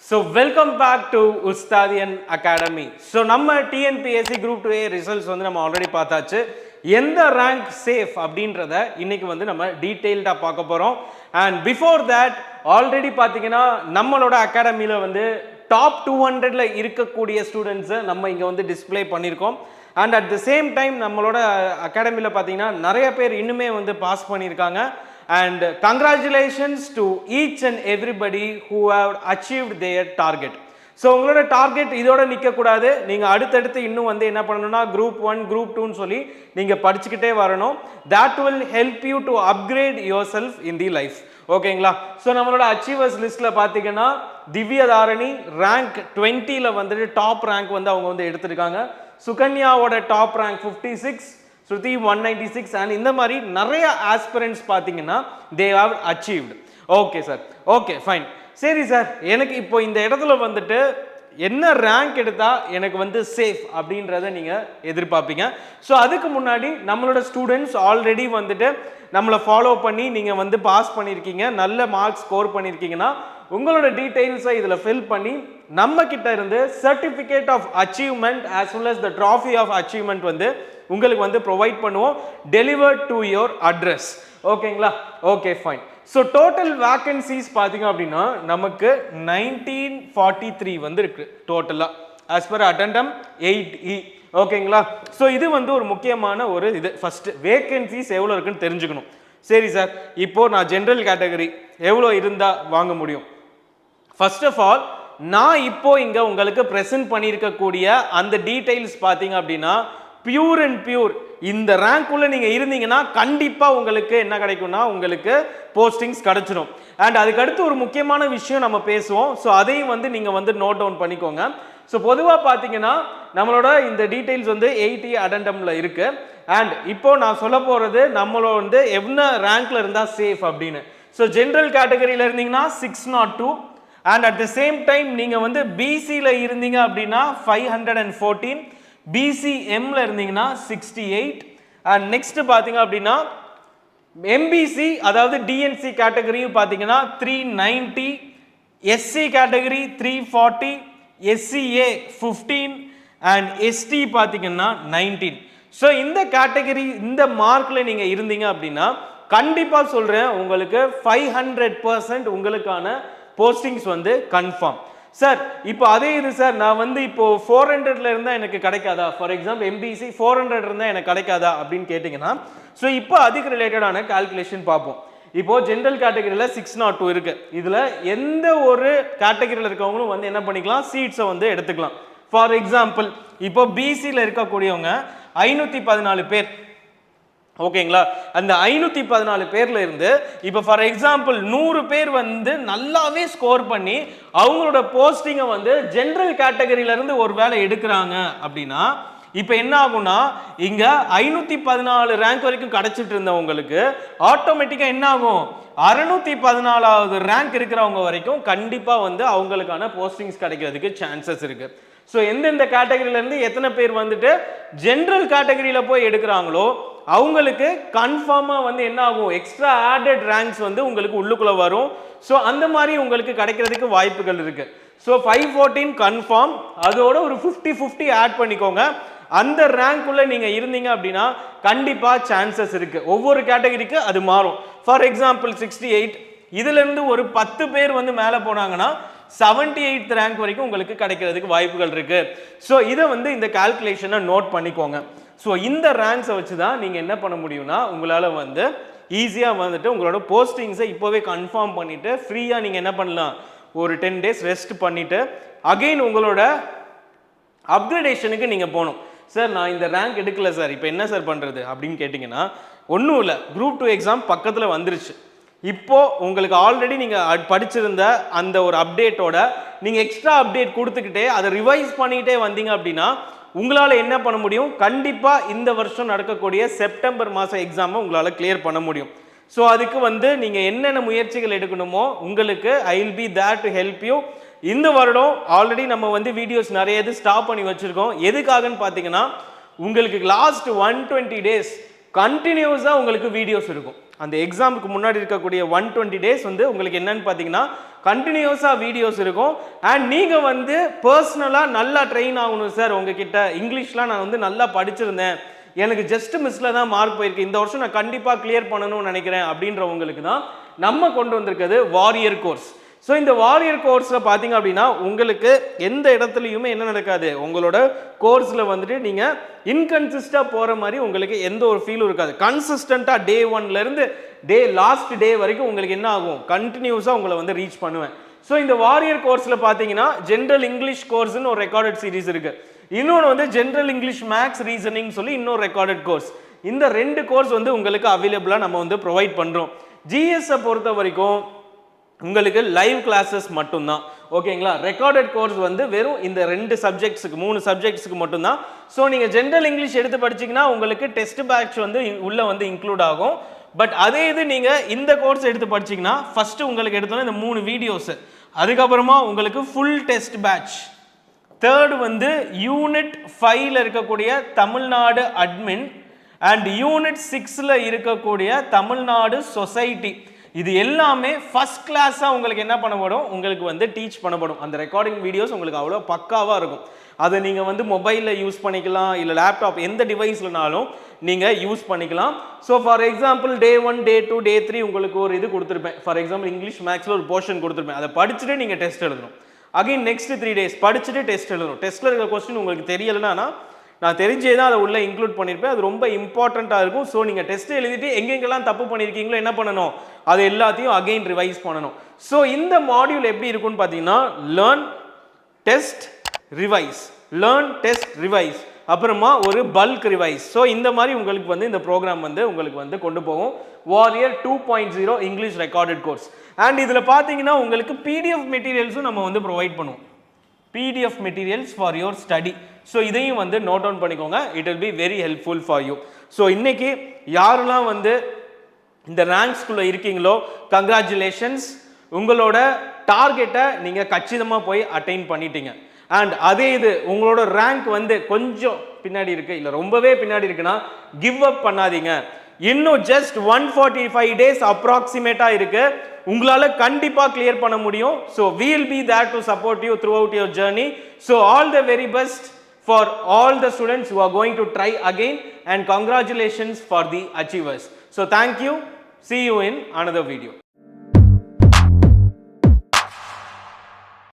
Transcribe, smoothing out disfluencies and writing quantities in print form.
So welcome back to Ustadian Academy. So நம்ம TNPSC Group 2A results வந்து நம்ம already பார்த்தாச்சு. எந்த ரேங்க் சேஃப் அப்படின்றத இன்னைக்கு வந்து நம்ம டீடைல்டா பார்க்க போறோம். And before that ஆல்ரெடி பாத்தீங்கன்னா நம்மளோட அகாடமில வந்து டாப் 200ல இருக்கக்கூடிய ஸ்டூடெண்ட்ஸ் நம்ம இங்க வந்து டிஸ்ப்ளே பண்ணியிருக்கோம். And at the same time நம்மளோட அகாடமில பாத்தீங்கன்னா நிறைய பேர் இன்னுமே வந்து பாஸ் பண்ணியிருக்காங்க. And congratulations to each and everybody who have achieved their target. So உங்களோட டார்கெட் இதோட நிக்க கூடாது. நீங்க அடுத்தடுத்து இன்னும் வந்து என்ன பண்ணணும்னா group 1 group 2 னு சொல்லி நீங்க படிச்சிட்டே வரணும். That will help you to upgrade yourself in the life. ஓகேங்களா? சோ நம்மளோட அச்சீவர்ஸ் லிஸ்ட்ல பாத்தீங்கன்னா திவ்யதாரணி ரேங்க் 20 ல வந்து டாப் ரேங்க் வந்து அவங்க வந்து எடுத்துட்டாங்க. சுகன்யாவோட டாப் ரேங்க் 56, Shruti 196 and இந்த மாதிரி நிறைய ஆஸ்பிரண்ட்ஸ் பாத்தீங்கன்னா they have achieved. Okay sir, okay fine. சரி சார், எனக்கு இப்போ இந்த இடத்துல வந்துட்டு என்ன ரேங்க் எடுத்தா எனக்கு வந்து சேஃப் அப்படின்றத நீங்க எதிர்பார்ப்பீங்க. ஸோ அதுக்கு முன்னாடி நம்மளோட ஸ்டூடெண்ட்ஸ் ஆல்ரெடி வந்துட்டு நம்மளை ஃபாலோ பண்ணி நீங்க வந்து பாஸ் பண்ணியிருக்கீங்க, நல்ல மார்க்ஸ் ஸ்கோர் பண்ணியிருக்கீங்கன்னா உங்களோட டீடைல்ஸை இதில் ஃபில் பண்ணி நம்ம கிட்ட இருந்து certificate of achievement as well as the trophy of achievement வந்து உங்களுக்கு வந்து ப்ரொவைட் பண்ணுவோம், டெலிவர்ட் டு யுவர் அட்ரஸ். ஓகேங்களா? Okay fine. So total vacancies பார்த்தீங்க அப்படின்னா நமக்கு 1943 வந்து இருக்கு டோட்டலாக ஆஸ் பர் அட்டெண்டம் 8E. ஓகேங்களா? ஸோ இது வந்து ஒரு முக்கியமான ஒரு இது. ஃபர்ஸ்ட் வேக்கன்சிஸ் எவ்வளோ இருக்குன்னு தெரிஞ்சுக்கணும். சரி சார், இப்போ நான் ஜென்ரல் கேட்டகரி எவ்வளோ இருந்தால் வாங்க முடியும்? ஃபர்ஸ்ட் ஆஃப் ஆல் நான் இப்போ இங்கே உங்களுக்கு ப்ரெசென்ட் பண்ணியிருக்கக்கூடிய அந்த டீடைல்ஸ் பார்த்தீங்க அப்படின்னா பியூர் அண்ட் பியூர் இந்த ரேங்க் உள்ள நீங்க இருந்தீங்கன்னா கண்டிப்பா உங்களுக்கு என்ன கிடைக்கும்னா உங்களுக்கு போஸ்டிங்ஸ் கிடைச்சிடும். அண்ட் அதுக்கு அடுத்து ஒரு முக்கியமான விஷயம் நம்ம பேசுவோம். ஸோ அதையும் வந்து நீங்க வந்து நோட் டவுன் பண்ணிக்கோங்க. ஸோ பொதுவாக பார்த்தீங்கன்னா நம்மளோட இந்த டீடைல்ஸ் வந்து 80 அடெண்டம்ல இருக்கு. அண்ட் இப்போ நான் சொல்ல போறது நம்மளோட வந்து என்ன ரேங்க்ல இருந்தா சேஃப் அப்படின்னு. ஸோ ஜென்ரல் கேட்டகரியில இருந்தீங்கன்னா 602 and at the same time நீங்க வந்து பிசியில் இருந்தீங்க அப்படின்னா 514, பிசிஎம்ல இருந்தீங்கன்னா 68 அண்ட் நெக்ஸ்ட் பாத்தீங்க அப்படின்னா எம்பிசி அதாவது டிஎன்சி கேட்டகரியும் பாத்தீங்கன்னா 390, SC category 340, SCA 15 and ST பாத்தீங்கன்னா 19. ஸோ இந்த கேட்டகரி இந்த மார்க்ல நீங்க இருந்தீங்க அப்படின்னா கண்டிப்பா சொல்றேன் உங்களுக்கு 500% உங்களுக்கான போஸ்டிங்ஸ் வந்து கன்ஃபார்ம். சார் இப்போ அதே இது சார் நான் வந்து இப்போ 400ல இருந்தா எனக்கு கிடைக்காதா? ஃபார் எக்ஸாம்பிள் எம்பிசி 400 இருந்தா எனக்கு கிடைக்காதா அப்படின்னு கேட்டீங்கன்னா ஸோ இப்போ அதுக்கு ரிலேட்டடான கால்குலேஷன் பார்ப்போம். இப்போ ஜென்ரல் கேட்டகரியில 602 இருக்கு. இதுல எந்த ஒரு கேட்டகரியில இருக்கவங்களும் வந்து என்ன பண்ணிக்கலாம், சீட்ஸை வந்து எடுத்துக்கலாம். ஃபார் எக்ஸாம்பிள் இப்போ பிசியில் இருக்கக்கூடியவங்க 514 பேர். ஓகேங்களா? அந்த 514 பேர்ல இருந்து இப்போ ஃபார் எக்ஸாம்பிள் 100 பேர் வந்து நல்லாவே ஸ்கோர் பண்ணி அவங்களோட போஸ்டிங்கை வந்து ஜென்ரல் கேட்டகரியில இருந்து ஒரு வேலை எடுக்கிறாங்க அப்படின்னா இப்போ என்ன ஆகும்னா இங்க 514 ரேங்க் வரைக்கும் கிடைச்சிட்டு இருந்தவங்களுக்கு ஆட்டோமேட்டிக்கா என்ன ஆகும், 614வது ரேங்க் இருக்கிறவங்க வரைக்கும் கண்டிப்பா வந்து அவங்களுக்கான போஸ்டிங்ஸ் கிடைக்கிறதுக்கு சான்சஸ் இருக்கு. ஸோ எந்தெந்த கேட்டகரியில இருந்து எத்தனை பேர் வந்துட்டு ஜென்ரல் கேட்டகரியில போய் எடுக்கிறாங்களோ அவங்களுக்கு கன்ஃபார்மா வந்து என்ன ஆகும், எக்ஸ்ட்ரா ஆடட் ரேங்க்ஸ் வந்து உங்களுக்கு உள்ளுக்குள்ள வரும். ஸோ அந்த மாதிரி உங்களுக்கு கிடைக்கிறதுக்கு வாய்ப்புகள் இருக்கு. ஸோ 514 கன்ஃபார்ம், அதோட ஒரு 50-50 ஆட் பண்ணிக்கோங்க. அந்த ரேங்க் உள்ள நீங்க இருந்தீங்க அப்படின்னா கண்டிப்பா சான்சஸ் இருக்கு. ஒவ்வொரு கேட்டகரிக்கு அது மாறும். ஃபார் எக்ஸாம்பிள் 68 இதுல இருந்து ஒரு 10 பேர் வந்து மேல போனாங்கன்னா 78th ரேங்க் வரைக்கும் உங்களுக்கு கிடைக்கிறதுக்கு வாய்ப்புகள் இருக்கு. ஸோ இதை வந்து இந்த கால்குலேஷனை நோட் பண்ணிக்கோங்க. ஸோ இந்த ரேங்க்ஸை வச்சு தான் நீங்கள் என்ன பண்ண முடியும்னா உங்களால் வந்து ஈஸியாக வந்துட்டு உங்களோட போஸ்டிங்ஸை இப்போவே கன்ஃபார்ம் பண்ணிவிட்டு ஃப்ரீயாக நீங்கள் என்ன பண்ணலாம், ஒரு 10 days ரெஸ்ட் பண்ணிவிட்டு அகெயின் உங்களோட அப்கிரேடேஷனுக்கு நீங்கள் போகணும். சார் நான் இந்த ரேங்க் எடுக்கல சார், இப்போ என்ன சார் பண்ணுறது அப்படின்னு கேட்டிங்கன்னா ஒன்றும் இல்லை, குரூப் 2 எக்ஸாம் பக்கத்தில் வந்துருச்சு. இப்போ உங்களுக்கு ஆல்ரெடி நீங்கள் படிச்சிருந்த அந்த ஒரு அப்டேட்டோட நீங்கள் எக்ஸ்ட்ரா அப்டேட் கொடுத்துக்கிட்டே அதை ரிவைஸ் பண்ணிக்கிட்டே வந்தீங்க அப்படின்னா உங்களால் என்ன பண்ண முடியும், கண்டிப்பாக இந்த வருஷம் நடக்கக்கூடிய செப்டம்பர் மாதம் எக்ஸாமை உங்களால் கிளியர் பண்ண முடியும். ஸோ அதுக்கு வந்து நீங்கள் என்னென்ன முயற்சிகள் எடுக்கணுமோ உங்களுக்கு I will be there to help you. இந்த வருடம் ஆல்ரெடி நம்ம வந்து வீடியோஸ் நிறைய இது ஸ்டாப் பண்ணி வச்சுருக்கோம். எதுக்காகன்னு பார்த்தீங்கன்னா உங்களுக்கு லாஸ்ட் 120 days கண்டினியூஸாக உங்களுக்கு வீடியோஸ் இருக்கும். அந்த எக்ஸாமுக்கு முன்னாடி இருக்கக்கூடிய 120 டேஸ் வந்து உங்களுக்கு என்னன்னு பார்த்தீங்கன்னா கண்டினியூஸாக வீடியோஸ் இருக்கும். அண்ட் நீங்கள் வந்து பர்சனலாக நல்லா ட்ரெயின் ஆகணும் சார். உங்ககிட்ட இங்கிலீஷ்லாம் நான் வந்து நல்லா படிச்சிருந்தேன், எனக்கு ஜஸ்ட் மிஸ்ல தான் மார்க் போயிருக்கு, இந்த வருஷம் நான் கண்டிப்பாக கிளியர் பண்ணணும்னு நினைக்கிறேன் அப்படின்றவங்களுக்கு தான் நம்ம கொண்டு வந்திருக்கிறது வாரியர் கோர்ஸ். ஸோ இந்த வாரியர் கோர்ஸில் பார்த்தீங்க அப்படின்னா உங்களுக்கு எந்த இடத்துலையுமே என்ன நடக்காது, உங்களோட கோர்ஸில் வந்துட்டு நீங்கள் இன்கன்சிஸ்டாக போகிற மாதிரி உங்களுக்கு எந்த ஒரு ஃபீலும் இருக்காது. கன்சிஸ்டண்ட்டாக டே 1லேருந்து லாஸ்ட் டே வரைக்கும் உங்களுக்கு என்ன ஆகும், கண்டினியூஸாக உங்களை வந்து ரீச் பண்ணுவேன். ஸோ இந்த வாரியர் கோர்ஸில் பார்த்தீங்கன்னா ஜென்ரல் இங்கிலீஷ் கோர்ஸ்னு ஒரு ரெக்கார்டட் சீரிஸ் இருக்குது. இன்னொன்று வந்து ஜென்ரல் இங்கிலீஷ் மேக்ஸ் ரீசனிங் சொல்லி இன்னொரு ரெக்கார்டட் கோர்ஸ். இந்த 2 கோர்ஸ் வந்து உங்களுக்கு அவைலபிளாக நம்ம வந்து ப்ரொவைட் பண்ணுறோம். ஜிஎஸ்ஸை பொறுத்த வரைக்கும் உங்களுக்கு லைவ் கிளாஸஸ் மட்டும்தான். ஓகேங்களா? ரெக்கார்டட் கோர்ஸ் வந்து வெறும் இந்த 2 சப்ஜெக்ட்ஸுக்கு 3 சப்ஜெக்ட்ஸுக்கு மட்டும்தான். ஸோ நீங்கள் ஜென்ரல் இங்கிலீஷ் எடுத்து படிச்சிங்கன்னா உங்களுக்கு டெஸ்ட் பேட்ச் வந்து உள்ளே வந்து இன்க்ளூட் ஆகும். பட் அதே இது நீங்கள் இந்த கோர்ஸ் எடுத்து படிச்சிங்கன்னா ஃபஸ்ட்டு உங்களுக்கு எடுத்தோன்னா இந்த 3 வீடியோஸு, அதுக்கப்புறமா உங்களுக்கு ஃபுல் டெஸ்ட் பேட்ச், தேர்டு வந்து யூனிட் 5ல் இருக்கக்கூடிய தமிழ்நாடு அட்மின் அண்ட் யூனிட் 6ல் இருக்கக்கூடிய தமிழ்நாடு சொசைட்டி, இது எல்லாமே ஃபர்ஸ்ட் கிளாஸாக உங்களுக்கு என்ன பண்ணப்படும், உங்களுக்கு வந்து டீச் பண்ணப்படும். அந்த ரெக்கார்டிங் வீடியோஸ் உங்களுக்கு அவ்வளோ பக்காவாக இருக்கும். அதை நீங்கள் வந்து மொபைலில் யூஸ் பண்ணிக்கலாம், இல்லை லேப்டாப் எந்த டிவைஸ்லனாலும் நீங்கள் யூஸ் பண்ணிக்கலாம். ஸோ ஃபார் எக்ஸாம்பிள் டே 1 டே 2 டே 3 உங்களுக்கு ஒரு இது கொடுத்துருப்பேன். ஃபார் எக்ஸாம்பிள் இங்கிலீஷ் மேக்ஸில் ஒரு போர்ஷன் கொடுத்துருப்பேன், அதை படிச்சுட்டு நீங்கள் டெஸ்ட் எழுதணும். அகைன் நெக்ஸ்ட் 3 days படிச்சுட்டு டெஸ்ட் எழுதணும். டெஸ்ட்டில் இருக்கிற கொஸ்டின் உங்களுக்கு தெரியலைன்னா நான் தெரிஞ்சே தான் அதை உள்ளே இன்க்ளூட் பண்ணியிருப்பேன், அது ரொம்ப இம்பார்ட்டண்ட்டாக இருக்கும். ஸோ நீங்கள் டெஸ்ட் எழுதிட்டு எங்கெங்கெல்லாம் தப்பு பண்ணியிருக்கீங்களோ என்ன பண்ணணும், அது எல்லாத்தையும் அகைன் ரிவைஸ் பண்ணணும். ஸோ இந்த மாடியூல் எப்படி இருக்குன்னு பார்த்தீங்கன்னா learn test revise, learn test revise, அப்புறமா ஒரு பல்க் ரிவைஸ். ஸோ இந்த மாதிரி உங்களுக்கு வந்து இந்த ப்ரோக்ராம் வந்து உங்களுக்கு வந்து கொண்டு போகும். Warrior 2.0 English recorded course. And இதில் பார்த்தீங்கன்னா உங்களுக்கு பிடிஎஃப் மெட்டீரியல்ஸும் நம்ம வந்து ப்ரொவைட் பண்ணுவோம். PDF materials for your study. So இதையும் வந்து நோட் டவுன் பண்ணிக்கோங்க, it will be very helpful for you. So இன்னைக்கு யாரெல்லாம் வந்து இந்த ரேங்க்ஸ்குள்ளே இருக்கீங்களோ கங்க்ராச்சுலேஷன்ஸ், உங்களோட டார்கெட்டை நீங்கள் கச்சிதமாக போய் அட்டைன் பண்ணிட்டீங்க. அண்ட் அதே இது உங்களோட ரேங்க் வந்து கொஞ்சம் பின்னாடி இருக்கு, இல்லை ரொம்பவே பின்னாடி இருக்குன்னா கிவ் அப் பண்ணாதீங்க. இன்னும் ஜஸ்ட் 145 days அப்ராக்சிமேட்டா இருக்கு, உங்களால கண்டிப்பா கிளியர் பண்ண முடியும். So we will be there to support you throughout your journey. So all the very best for all the students who are going to try again, and congratulations for the achievers. So thank you, see you in another video.